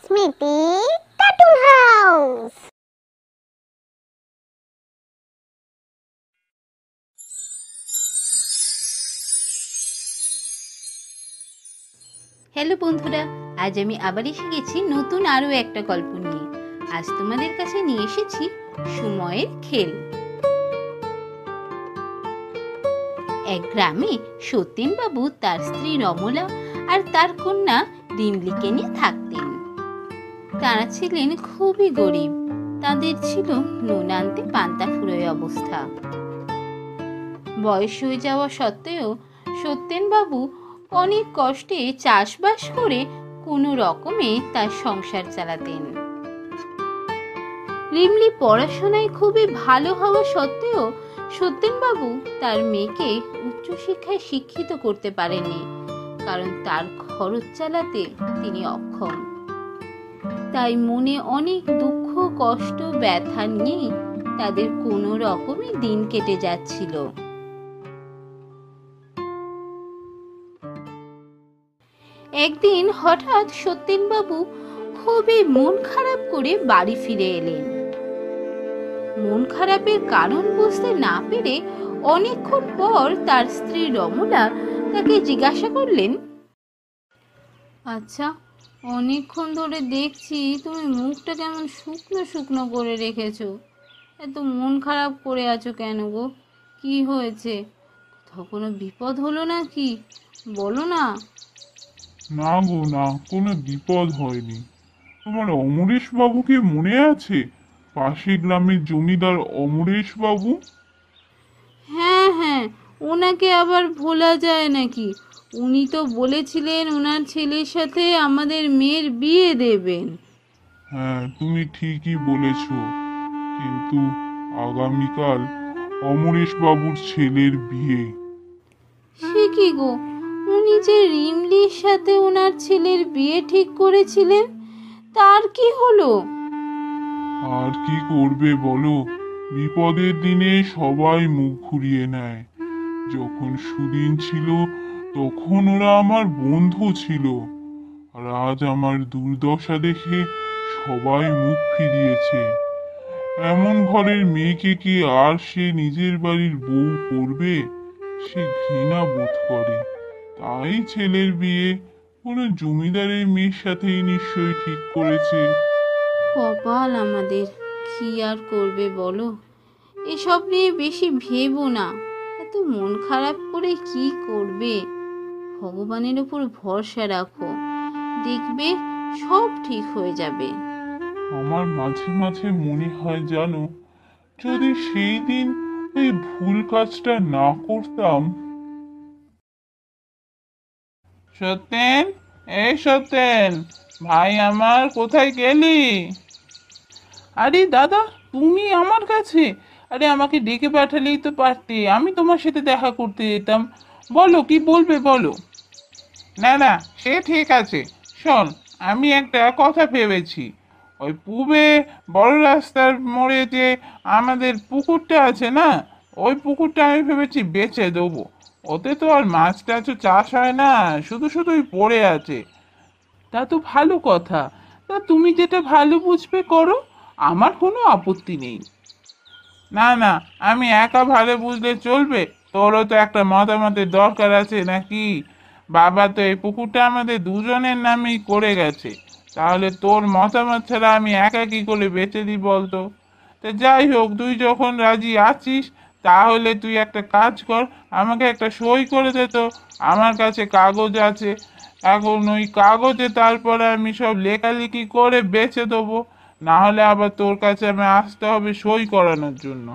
স্মৃতি cartoon house. Hello বন্ধুরা, আজ আমি আবার এসে গেছি নতুন আরও একটা গল্প নিয়ে। আজ তোমাদের কাছে নিয়ে এসেছি সময়ের খেল। এক গ্রামে সত্যেনবাবু তার স্ত্রী রমলা আর তার কন্যা রিমলিকে নিয়ে থাকতেন। তারা ছিলেন খুবই গরিব, তাদের ছিল নুন আনতে পান্তা ফুরোয় অবস্থা। বয়স হয়ে যাওয়া সত্ত্বেও সত্যেনবাবু অনেক কষ্টে চাষবাস করে কোনো রকমে তার সংসার চালাতেন। রিমলি পড়াশোনায় খুবই ভালো হওয়া সত্ত্বেও সত্যেনবাবু তার মেয়েকে উচ্চশিক্ষায় শিক্ষিত করতে পারেননি, কারণ তার খরচ চালাতে তিনি অক্ষম। তাই মনে অনেক দুঃখ, কষ্ট, ব্যথা নিয়ে তাদের কোনো রকমে দিন কেটে যাচ্ছিল। একদিন হঠাৎ সত্যেনবাবু খুবই মন খারাপ করে বাড়ি ফিরে এলেন। মন খারাপের কারণ বুঝতে না পেরে অনেকক্ষণ পর তার স্ত্রী রমলা তাকে জিজ্ঞাসা করলেন, আচ্ছা, অনেকক্ষণ ধরে দেখছি তুমি মুখটা কেমন শুকনো শুকনো করে রেখেছো, এত মন খারাপ করে আছো কেন গো? কি হয়েছে? কোথাও কোনো বিপদ হলো নাকি? বলো না। না গো, না, কোনো বিপদ হয়নি। তোমার অমরেশ বাবুকে মনে আছে? পাশের গ্রামের জমিদার অমরেশ বাবু। হ্যাঁ হ্যাঁ, ওনাকে আবার ভোলা যায় নাকি? উনি তো বলেছিলেন ওনার ছেলের সাথে আমাদের মেয়ের বিয়ে দেবেন। হ্যাঁ, তুমি ঠিকই বলেছ, কিন্তু আগামীকাল অমরেশ বাবুর ছেলের বিয়ে। সে কি গো, উনি যে রিমলির সাথে ওনার ছেলের বিয়ে ঠিক করেছিলেন, তার কি হলো? আর কি করবে বলো, বিপদের দিনে সবাই মুখ ঘুরিয়ে নেয়। যখন সুদিন ছিল তখন ওরা আমার বন্ধু ছিল, আর আজ আমার দুর্দশা দেখে সবাই মুখ ফিরিয়েছে। এমন ঘরের মেয়েকে কি আর সে নিজের বাড়ির বউ করবে? সে ঘৃণা বোধ করে। তাই ছেলের বিয়ে কোনো জমিদারের মেয়ের সাথেই নিশ্চয়ই ঠিক করেছে। কপাল আমাদের, কি আর করবে বলো? এসব নিয়ে বেশি ভেবো না, এত মন খারাপ করে কি করবে? ভগবানের উপর ভরসা রাখো, দেখবে সব ঠিক হয়ে যাবে। আমার মাঝে মাঝে মনে হয় জানো, যদি সেই দিন ওই ভুল কাজটা না করতাম। সত্যেন, এই সত্যেন, ভাই আমার, কোথায় গেলি? আরে দাদা, তুমি আমার কাছে? আরে আমাকে ডেকে পাঠালেই তো পারতে, আমি তোমার সাথে দেখা করতে যেতাম। বলো, কি বলবে বলো। না না, সে ঠিক আছে। শোন, আমি একটা কথা ভেবেছি। ওই পূবে বড় রাস্তার মোড়ে যে আমাদের পুকুরটা আছে না, ওই পুকুরটা আমি ভেবেছি বেচে দেবো। ওতে তো আর মাছ টাছও চাষ হয় না, শুধু শুধুই পড়ে আছে। তা তো ভালো কথা। তা তুমি যেটা ভালো বুঝবে করো, আমার কোনো আপত্তি নেই। না না, আমি একা ভালো বুঝলে চলবে? তোরও তো একটা মতামতের দরকার আছে নাকি? বাবা তো এই পুকুরটা আমাদের দুজনের নামেই করে গেছে, তাহলে তোর মতামত ছাড়া আমি একা কি করে বেঁচে দিই বলতো? তা যাই হোক, তুই যখন রাজি আছিস তাহলে তুই একটা কাজ কর, আমাকে একটা সই করে দে তো। আমার কাছে কাগজ আছে, এখন ওই কাগজে তারপরে আমি সব লেখালেখি করে বেচে দেবো। না হলে আবার তোর কাছে আমি আসতে হবে সই করানোর জন্য।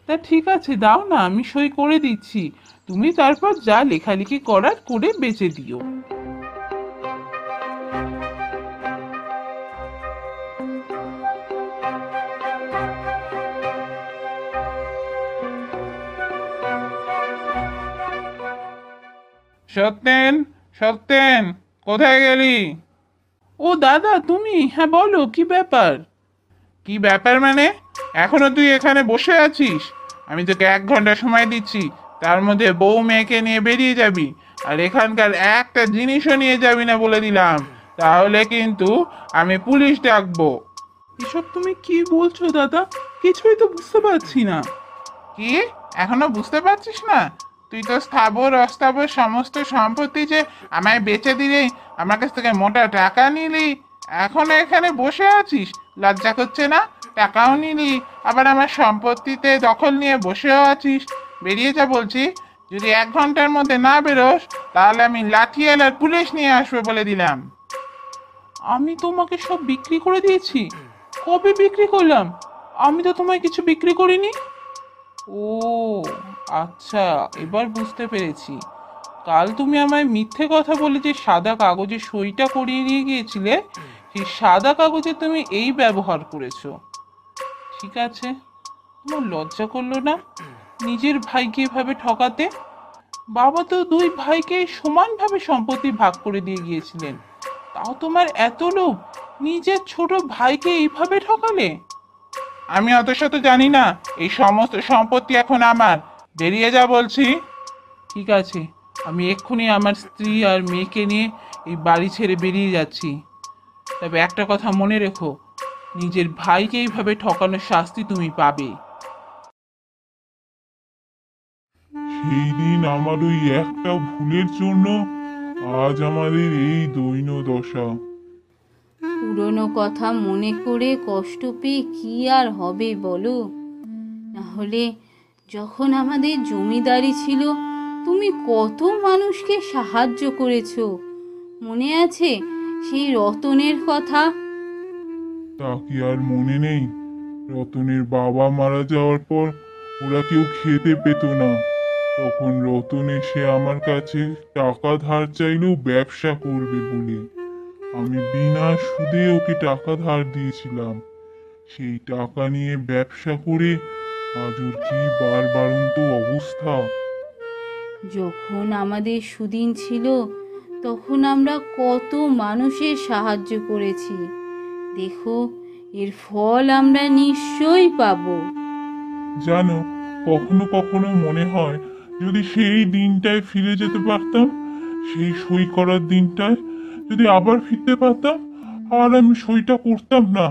তা ঠিক আছে, দাও না, আমি সই করে দিচ্ছি। তুমি তারপর যা লেখালেখি করার করে বেচে দিও। সত্যেন, সত্যেন, কোথায় গেলি? ও দাদা, তুমি? হ্যাঁ বলো, কি ব্যাপার? কি ব্যাপার মানে? এখনো তুই এখানে বসে আছিস? আমি তোকে 1 ঘন্টা সময় দিচ্ছি, তার মধ্যে বউ মেয়েকে নিয়ে বেরিয়ে যাবি। আর এখানকার একটা জিনিসও নিয়ে যাবি না বলে দিলাম, তাহলে কিন্তু আমি পুলিশ ডাকবো। এসব তুমি কি বলছো দাদা? কিছুই তো বুঝতে পারছি না। কি এখনো বুঝতে পারছিস না? তুই তো স্থাবর অস্থাবর সমস্ত সম্পত্তি যে আমায় বেচে দিলি, আমার কাছ থেকে মোটা টাকা নিলি, এখনো এখানে বসে আছিস? লজ্জা করছে না? টাকাও নিলি, আবার আমার সম্পত্তিতে দখল নিয়ে বসেও আছিস। বেরিয়ে যা বলছি। যদি 1 ঘন্টার মধ্যে না বেরোস তাহলে আমি লাঠিয়াল আর পুলিশ নিয়ে আসবো বলে দিলাম। আমি তোমাকে সব বিক্রি করে দিয়েছি? কবে বিক্রি করলাম? আমি তো তোমায় কিছু বিক্রি করিনি। ও আচ্ছা, এবার বুঝতে পেরেছি। কাল তুমি আমায় মিথ্যে কথা বলে যে সাদা কাগজে সইটা করিয়ে নিয়ে গিয়েছিলে, সেই সাদা কাগজে তুমি এই ব্যবহার করেছো। ঠিক আছে, তোমার লজ্জা করলো না নিজের ভাইকে এভাবে ঠকাতে? বাবা তো 2 ভাইকে সমানভাবে সম্পত্তি ভাগ করে দিয়ে গিয়েছিলেন, তাও তোমার এত লোভ, নিজের ছোট ভাইকে এইভাবে ঠকালে? আমি অত শত জানি না, এই সমস্ত সম্পত্তি এখন আমার। বেরিয়ে যা বলছি। ঠিক আছে, আমি এক্ষুনি আমার স্ত্রী আর মেয়েকে নিয়ে এই বাড়ি ছেড়ে বেরিয়ে যাচ্ছি। তবে একটা কথা মনে রেখো, নিজের ভাইকে এইভাবে ঠকানোর শাস্তি তুমি পাবে। সেই দিন আমার ওই একটা ভুলের জন্য আজ আমাদের এই দৈন্য দশা। পুরনো কথা মনে করে কষ্ট পেয়ে কি আর হবে বলো? নাহলে যখন আমাদের জমিদারি ছিল, তুমি কত মানুষকে সাহায্য করেছো, মনে আছে সেই রতনের কথা? তা কি আর মনে নেই? রতনের বাবা মারা যাওয়ার পর ওরা কেউ খেতে পেত না। তখন রতন এসে আমার কাছে টাকা ধার চাইলেও ব্যবসা করবে বলে আমি বিনা সুদে ওকে টাকা ধার দিয়েছিলাম। সেই টাকা নিয়ে ব্যবসা করে আজ ওর কি বারবারন্ত অবস্থা। যখন আমাদের সুদিন ছিল তখন আমরা কত মানুষের সাহায্য করেছি, দেখো এর ফল আমরা নিশ্চয়ই পাবো। জানো, কখনো কখনো মনে হয় যদি সেই দিনটায় ফিরে যেতে পারতাম, সেই সই করার দিনটায় যদি আবার ফিরতে পারতাম, আর আমি সইটা করতাম না,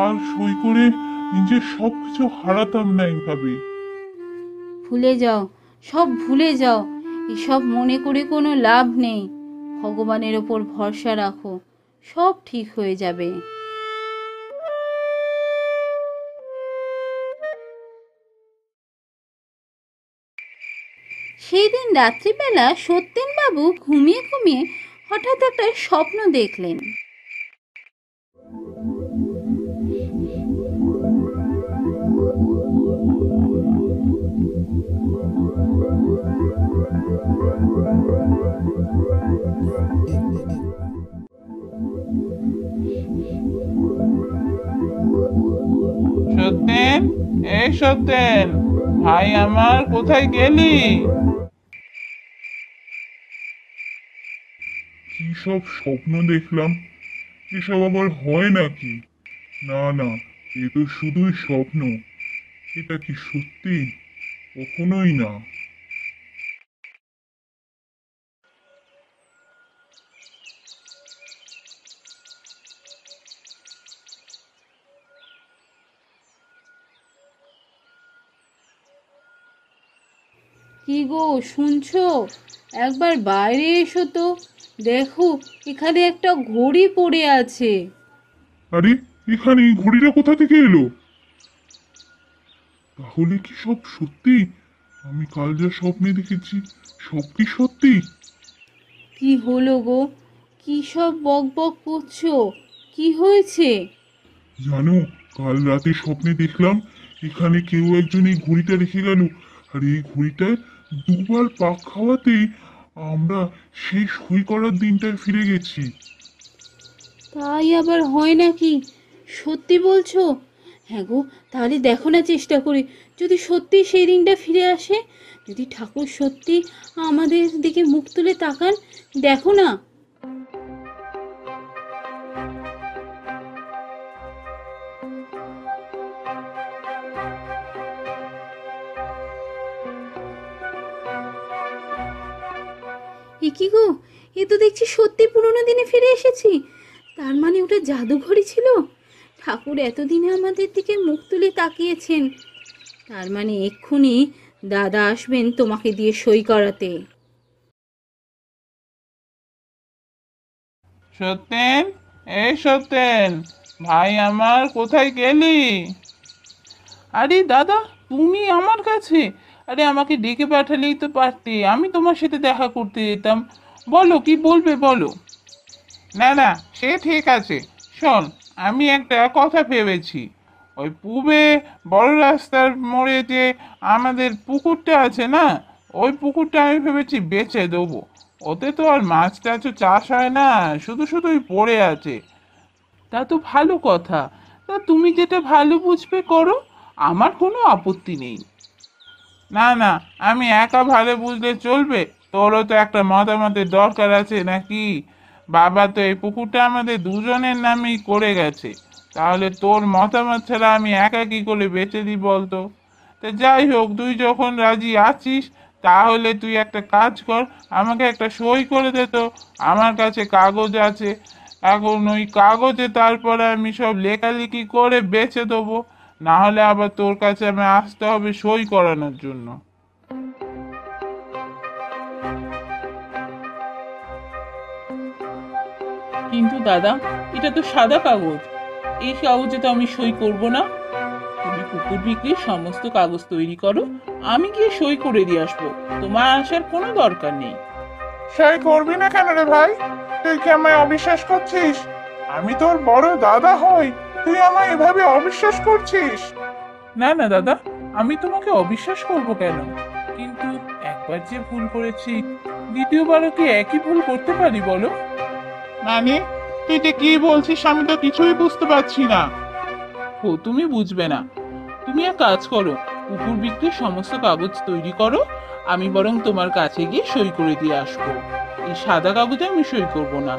আর সই করে নিজের সবকিছু হারাতাম না এইভাবে। ভুলে যাও, সব ভুলে যাও, এসব মনে করে কোনো লাভ নেই। ভগবানের ওপর ভরসা রাখো, সব ঠিক হয়ে যাবে। সেই দিন রাত্রিবেলা সত্যেনবাবু ঘুমিয়ে ঘুমিয়ে হঠাৎ একটা স্বপ্ন দেখলেন। সত্যেন, এই সত্যেন, ভাই আমার কোথায় গেলি? কি সব স্বপ্ন দেখলাম? এসব আবার হয় নাকি? না না, এ তো শুধুই স্বপ্ন। এটা কি সত্যি? কখনোই না। কি গো, শুনছো? একবার বাইরে এসো তো, দেখো এখানে একটা ঘড়ি পড়ে আছে। আরে, এখানে এই ঘড়িটা কোথা থেকে এলো? তাহলে কি সব সত্যি? আমি কাল যা স্বপ্নে দেখেছি সব কি সত্যি? কি হলো গো, কি সব বক বক করছো? কি হয়েছে? জানো, কাল রাতে স্বপ্নে দেখলাম এখানে কেউ একজন এই ঘড়িটা রেখে গেল, আর এই ঘড়িটায় দুবার পাক খাওয়াতেই আমরা সেই সই করার দিনটায় ফিরে গেছি। তাই আবার হয় নাকি? সত্যি বলছো? হ্যাঁ গো, তাহলে দেখো না, চেষ্টা করি, যদি সত্যি সেই দিনটা ফিরে আসে, যদি ঠাকুর সত্যি আমাদের দিকে মুখ তুলে তাকান, দেখো না। এ কি গো, এ তো দেখছি সত্যি পুরোনো দিনে ফিরে এসেছি। তার মানে ওটা জাদুঘরই ছিল। ঠাকুর এতদিনে আমাদের দিকে মুখ তুলে তাকিয়েছেন। তার মানে এক্ষুনি দাদা আসবেন তোমাকে দিয়ে সই করাতে। সত্যেন, এই সত্যেন, ভাই আমার কোথায় গেলি? আরে দাদা, তুমি আমার কাছে? আরে আমাকে ডেকে পাঠালেই তো পারতে, আমি তোমার সাথে দেখা করতে যেতাম। বলো, কি বলবে বলো। না না, সে ঠিক আছে। শোন, আমি একটা কথা ভেবেছি। ওই পূবে বড় রাস্তার মোড়ে যে আমাদের পুকুরটা আছে না, ওই পুকুরটা আমি ভেবেছি বেচে দেবো। ওতে তো আর মাছ টাছও চাষ হয় না, শুধু শুধুই পড়ে আছে। তা তো ভালো কথা। তা তুমি যেটা ভালো বুঝবে করো, আমার কোনো আপত্তি নেই। না না, আমি একা ভালো বুঝলে চলবে? তোরও তো একটা মতামতের দরকার আছে নাকি? বাবা তো এই পুকুরটা আমাদের দুজনের নামেই করে গেছে, তাহলে তোর মতামত ছাড়া আমি একা কি করে বেঁচে দিই বলতো? তা যাই হোক, তুই যখন রাজি আছিস, তাহলে তুই একটা কাজ কর, আমাকে একটা সই করে দে তো। আমার কাছে কাগজ আছে, এখন ওই কাগজে তারপরে আমি সব লেখালেখি করে বেচে দেবো। না হলে আবার তোর কাছে আমি আসতে হবে সই করানোর জন্য। কিন্তু দাদা, এটা তো সাদা কাগজ, এই কাগজে তো আমি সই করব না। তুমি কুকুর বিক্রির সমস্ত কাগজ তৈরি করো, আমি গিয়ে সই করে দিয়ে আসবো। তোমার আসার কোনো দরকার নেই। সই করবি না কেন রে ভাই? তুই কি আমায় অবিশ্বাস করছিস? আমি তোর বড় দাদা হই, তুই আমায় এভাবে অবিশ্বাস করছিস? না না দাদা, আমি তোমাকে অবিশ্বাস করব কেন? কিন্তু একবার যে ভুল করেছি, দ্বিতীয়বারও কি একই ভুল করতে পারি বলো? মানে তুই যে কি বলছিস আমি তো কিছুই বুঝতে পারছি না। ও, তুমি বুঝবে না। তুমি এক কাজ করো, কুকুর বিক্রির সমস্ত কাগজ তৈরি করো, আমি বরং তোমার কাছে গিয়ে সই করে দিয়ে আসবো। এই সাদা কাগজে আমি সই করব না।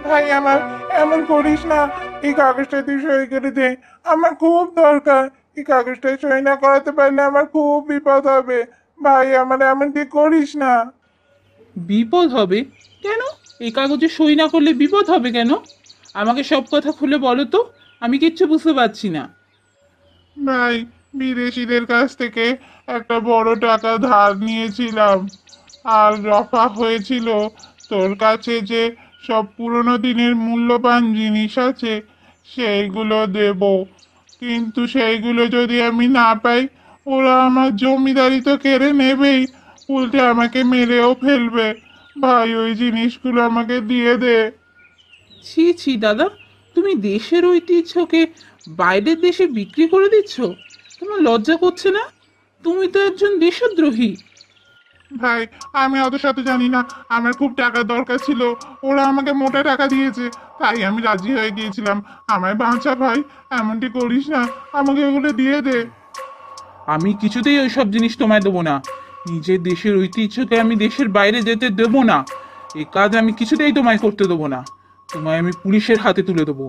ভাই আমার, এমন করিস না। এই কাগজটা তুই সই করে দে, আমার খুব দরকার। এই কাগজটা সই না করাতে পারলে আমার খুব বিপদ হবে। ভাই আমার, এমনটি করিস না। বিপদ হবে কেন? এই কাগজে সই না করলে বিপদ হবে কেন? আমাকে সব কথা খুলে বলো তো, আমি কিচ্ছু বুঝতে পারছি না। ভাই, বিদেশিদের কাছ থেকে একটা বড় টাকা ধার নিয়েছিলাম, আর রফা হয়েছিল তোর কাছে যে সব পুরনো দিনের মূল্যবান জিনিস আছে সেইগুলো দেব। কিন্তু সেইগুলো যদি আমি না পাই, ওরা আমার জমিদারি তো কেড়ে নেবেই, উল্টে আমাকে মেরেও ফেলবে। ভাই, ওই জিনিসগুলো আমাকে দিয়ে দে। ছি ছি দাদা, তুমি দেশের ঐতিহ্যকে বাইরের দেশে বিক্রি করে দিচ্ছ? তোমার লজ্জা করছে না? তুমি তো একজন দেশদ্রোহী। ভাই, আমি অত সাথে জানি না, আমার খুব টাকার দরকার ছিল, ওরা আমাকে মোটা টাকা দিয়েছে, তাই আমি রাজি হয়ে গিয়েছিলাম। আমায় বাঁচা ভাই, এমনটি করিস না, আমাকে ওগুলো দিয়ে দে। আমি কিছুতেই ওই সব জিনিস তোমায় দেবো না। নিজের দেশের ঐতিহ্যকে আমি দেশের বাইরে যেতে দেবো না। এই কাজ আমি কিছুতেই তোমায় করতে দেবো না। তোমায় আমি পুলিশের হাতে তুলে দেবো।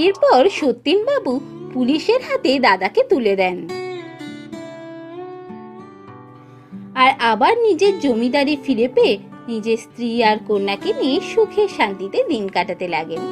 এরপর সত্যেনবাবু পুলিশের হাতে দাদাকে তুলে দেন আর আবার নিজের জমিদারি ফিরে পেয়ে নিজের স্ত্রী আর কন্যাকে নিয়ে সুখে শান্তিতে দিন কাটাতে লাগেন।